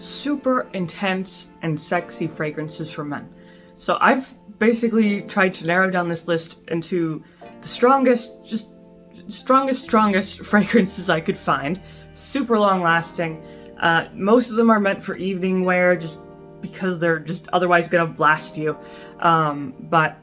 super intense and sexy fragrances for men. So I've basically tried to narrow down this list into the strongest fragrances I could find. Super long lasting. Most of them are meant for evening wear just because they're just otherwise gonna blast you. But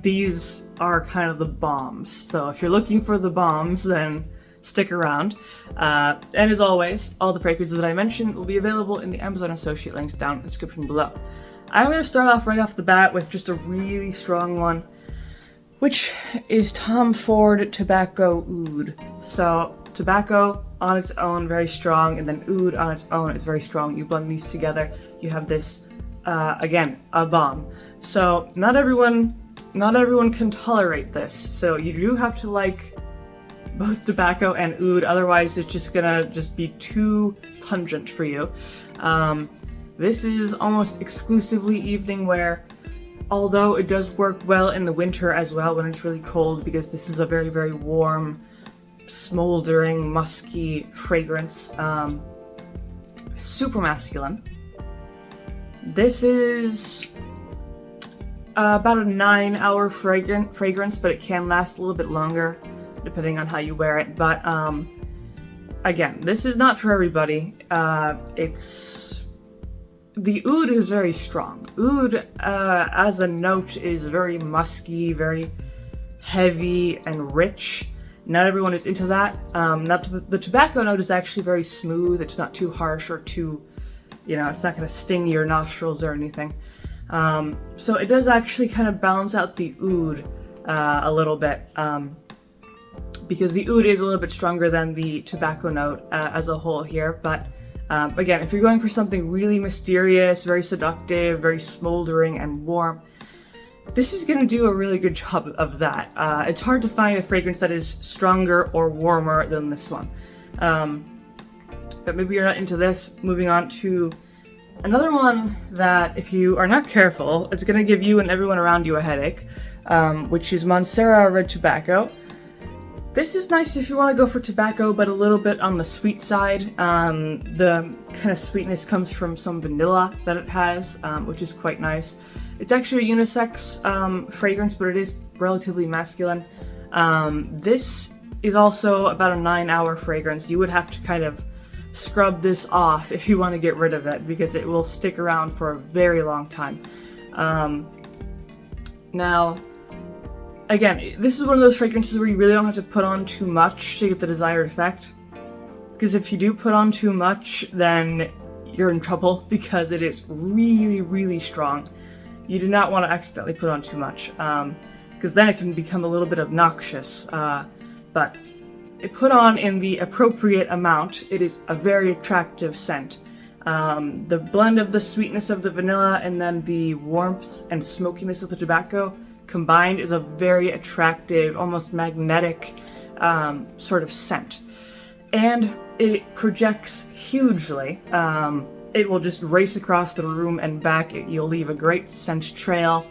these are kind of the bombs. So if you're looking for the bombs, then stick around. And as always, all the fragrances that I mentioned will be available in the Amazon associate links down in the description below. I'm going to start off right off the bat with just a really strong one, which is Ford Tobacco Oud. So tobacco on its own, very strong, and then oud on its own is very strong. You blend these together, you have this, again, a bomb. So not everyone can tolerate this. So you do have to like both tobacco and oud, otherwise it's just gonna be too pungent for you. This is almost exclusively evening wear, although it does work well in the winter as well when it's really cold, because this is a very, very warm, smoldering, musky fragrance. Super masculine. This is about a 9-hour fragrance, but it can last a little bit longer depending on how you wear it. But again, this is not for everybody. The oud is very strong. Oud as a note is very musky, very heavy and rich. Not everyone is into that. The tobacco note is actually very smooth. It's not too harsh or too, it's not going to sting your nostrils or anything. So it does actually kind of balance out the oud a little bit, because the oud is a little bit stronger than the tobacco note as a whole here. But again, if you're going for something really mysterious, very seductive, very smoldering and warm, this is going to do a really good job of that. It's hard to find a fragrance that is stronger or warmer than this one. But maybe you're not into this. Moving on to another one that, if you are not careful, it's going to give you and everyone around you a headache, which is Mancera Red Tobacco. This is nice if you want to go for tobacco, but a little bit on the sweet side. The kind of sweetness comes from some vanilla that it has, which is quite nice. It's actually a unisex fragrance, but it is relatively masculine. This is also about a 9-hour fragrance. You would have to kind of scrub this off if you want to get rid of it, because it will stick around for a very long time. Now, again, this is one of those fragrances where you really don't have to put on too much to get the desired effect. Because if you do put on too much, then you're in trouble, because it is really, really strong. You do not want to accidentally put on too much, because then it can become a little bit obnoxious. But it put on in the appropriate amount, it is a very attractive scent. The blend of the sweetness of the vanilla and then the warmth and smokiness of the tobacco combined is a very attractive, almost magnetic sort of scent. And it projects hugely. It will just race across the room and back. You'll leave a great scent trail.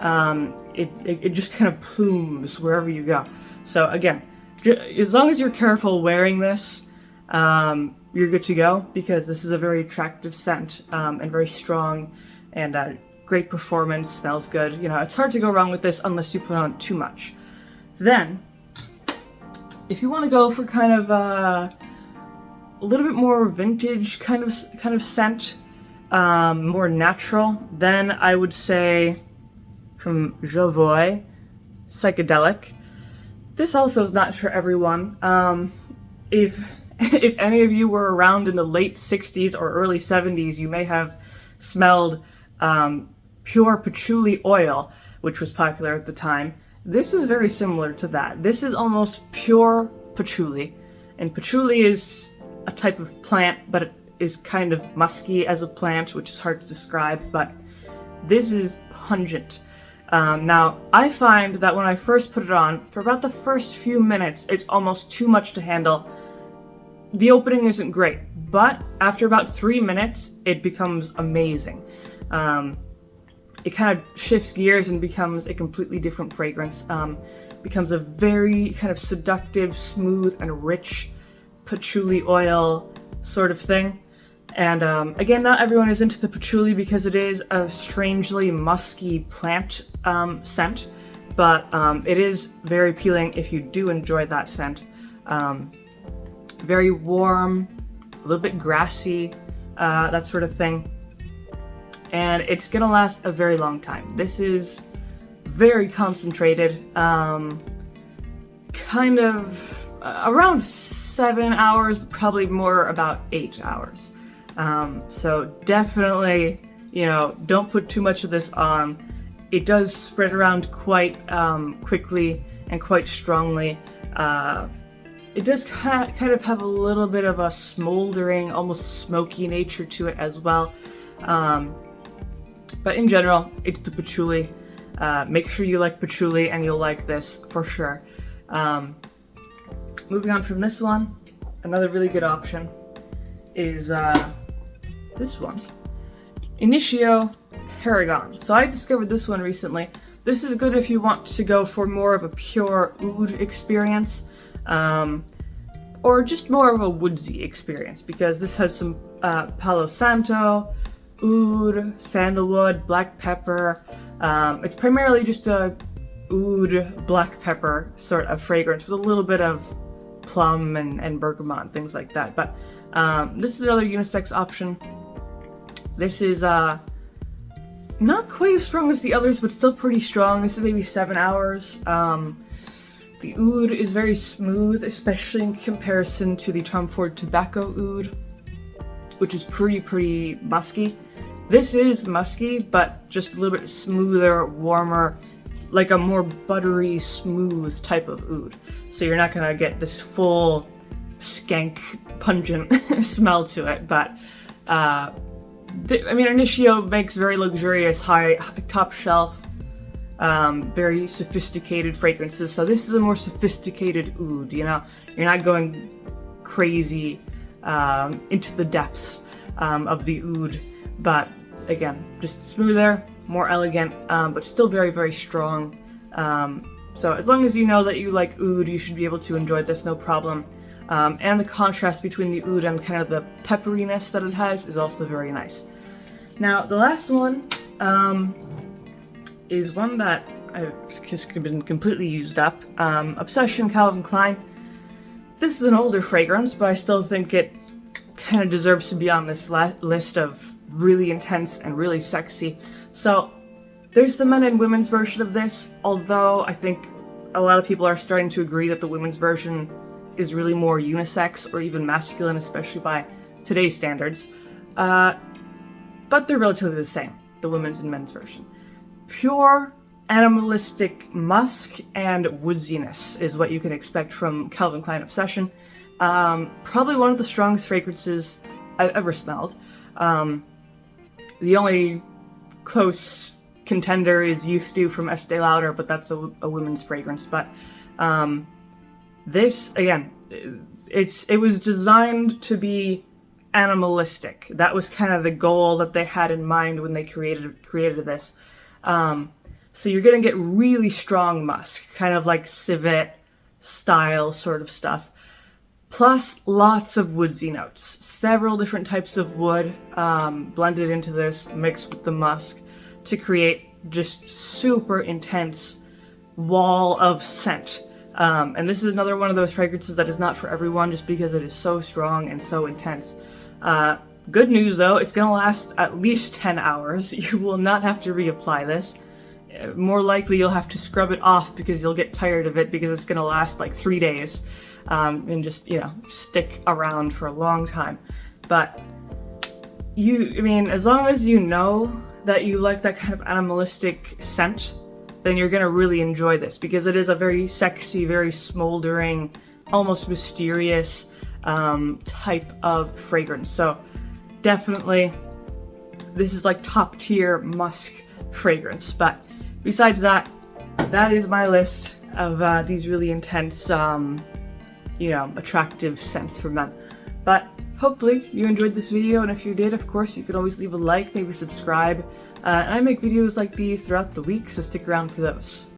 It just kind of plumes wherever you go. So again, as long as you're careful wearing this, you're good to go, because this is a very attractive scent and very strong, and great performance, smells good. It's hard to go wrong with this unless you put on too much. Then, if you want to go for kind of a little bit more vintage kind of scent, more natural, then I would say from Jooy Psychedelic. This also is not for everyone. If any of you were around in the late 60s or early 70s, you may have smelled pure patchouli oil, which was popular at the time. This is very similar to that. This is almost pure patchouli, and patchouli is a type of plant, but it is kind of musky as a plant, which is hard to describe, but this is pungent. Now, I find that when I first put it on, for about the first few minutes, it's almost too much to handle. The opening isn't great, but after about 3 minutes, it becomes amazing. It kind of shifts gears and becomes a completely different fragrance. Becomes a very kind of seductive, smooth, and rich patchouli oil sort of thing. And again, not everyone is into the patchouli because it is a strangely musky plant scent, but it is very appealing if you do enjoy that scent. Very warm, a little bit grassy, that sort of thing. And it's gonna last a very long time. This is very concentrated, kind of around 7 hours, probably more about 8 hours. So definitely, you know, don't put too much of this on. It does spread around quite quickly and quite strongly. It does kind of have a little bit of a smoldering, almost smoky nature to it as well. But in general, it's the patchouli. Make sure you like patchouli and you'll like this for sure. Moving on from this one, another really good option is this one, Initio Paragon. So I discovered this one recently. This is good if you want to go for more of a pure oud experience, or just more of a woodsy experience, because this has some Palo Santo, oud, sandalwood, black pepper. It's primarily just a oud black pepper sort of fragrance with a little bit of plum and bergamot and things like that. But this is another unisex option. This is not quite as strong as the others, but still pretty strong. This is maybe 7 hours. The oud is very smooth, especially in comparison to the Ford Tobacco Oud, which is pretty musky. This is musky, but just a little bit smoother, warmer, like a more buttery, smooth type of oud. So you're not gonna get this full skank, pungent smell to it, but I mean, Initio makes very luxurious, high, top shelf, very sophisticated fragrances. So this is a more sophisticated oud, you know? You're not going crazy into the depths of the oud, but again, just smoother, more elegant, but still very strong. So as long as you know that you like oud, you should be able to enjoy this, no problem. And the contrast between the oud and kind of the pepperiness that it has is also very nice. Now, the last one is one that I've just been completely used up. Obsession Calvin Klein. This is an older fragrance, but I still think it kind of deserves to be on this list of really intense and really sexy. So there's the men and women's version of this, although I think a lot of people are starting to agree that the women's version is really more unisex or even masculine, especially by today's standards. But they're relatively the same, the women's and men's version. Pure animalistic musk and woodsiness is what you can expect from Calvin Klein Obsession. Probably one of the strongest fragrances I've ever smelled. The only close contender is Youth Dew from Estee Lauder, but that's a women's fragrance. But this, again, it was designed to be animalistic. That was kind of the goal that they had in mind when they created this. So you're gonna get really strong musk, kind of like civet style sort of stuff. Plus lots of woodsy notes. Several different types of wood blended into this, mixed with the musk to create just super intense wall of scent. And this is another one of those fragrances that is not for everyone just because it is so strong and so intense. Good news though, it's gonna last at least 10 hours. You will not have to reapply this. More likely you'll have to scrub it off because you'll get tired of it because it's gonna last like 3 days. And just, you know, stick around for a long time. But as long as you know that you like that kind of animalistic scent, then you're gonna really enjoy this because it is a very sexy, very smoldering, almost mysterious type of fragrance. So definitely this is like top tier musk fragrance. But besides that, that is my list of these really intense attractive scents from men. But hopefully you enjoyed this video, and if you did, of course, you could always leave a like, maybe subscribe, and I make videos like these throughout the week, so stick around for those.